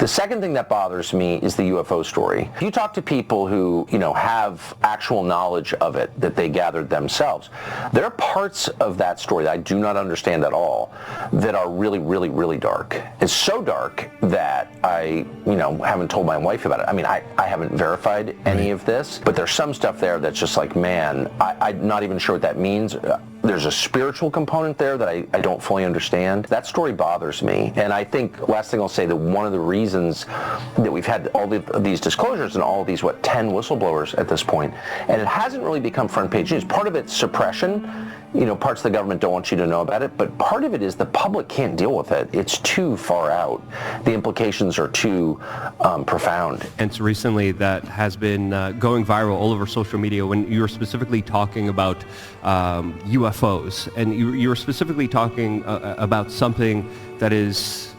The second thing that bothers me is the UFO story. If you talk to people who, have actual knowledge of it that they gathered themselves, there are parts of that story that I do not understand at all that are really, really, really dark. It's so dark that I, haven't told my wife about it. I mean, I haven't verified any of this, but there's some stuff there that's just like, man, I'm not even sure what that means. There's a spiritual component there that I don't fully understand. That story bothers me. And I think, last thing I'll say, that one of the reasons that we've had all these disclosures and all of these, 10 whistleblowers at this point, and it hasn't really become front page news. Part of it's suppression. Parts of the government don't want you to know about it, but part of it is the public can't deal with it. It's too far out. The implications are too profound. And so recently that has been going viral all over social media when you were specifically talking about UFOs, and you were specifically talking about something that is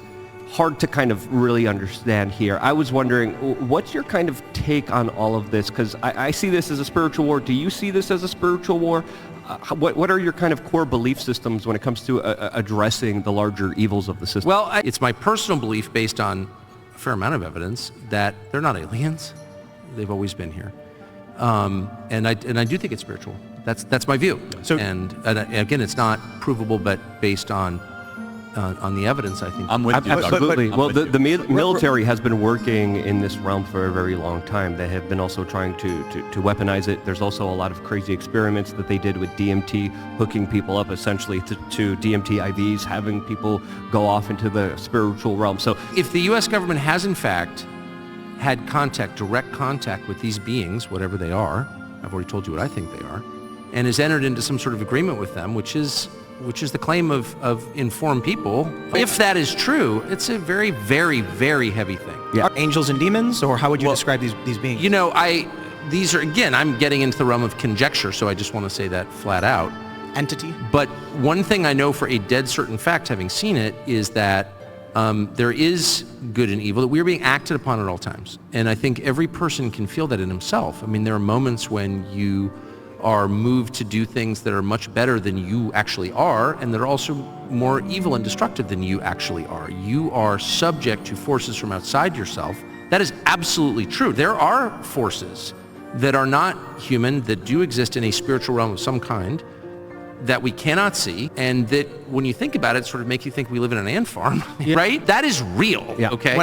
hard to kind of really understand here. I was wondering, what's your kind of take on all of this? Because I see this as a spiritual war. Do you see this as a spiritual war? What are your kind of core belief systems when it comes to addressing the larger evils of the system? Well, it's my personal belief, based on a fair amount of evidence, that they're not aliens. They've always been here, and I do think it's spiritual. That's my view. So, and again, it's not provable, but based on the evidence, I think. I'm with you. Absolutely. Well, the military has been working in this realm for a very long time. They have been also trying to weaponize it. There's also a lot of crazy experiments that they did with DMT, hooking people up essentially to DMT IVs, having people go off into the spiritual realm. So if the U.S. government has in fact had direct contact with these beings, whatever they are, I've already told you what I think they are, and has entered into some sort of agreement with them, which is the claim of informed people. If that is true, it's a very, very, very heavy thing. Yeah. Are angels and demons, or how would you describe these beings? These are, again, I'm getting into the realm of conjecture, so I just want to say that flat out. Entity? But one thing I know for a dead certain fact, having seen it, is that there is good and evil, that we are being acted upon at all times. And I think every person can feel that in himself. I mean, there are moments when you are moved to do things that are much better than you actually are, and that are also more evil and destructive than you actually are. You are subject to forces from outside yourself. That is absolutely true. There are forces that are not human, that do exist in a spiritual realm of some kind, that we cannot see, and that when you think about it, sort of make you think we live in an ant farm, right? That is real, okay?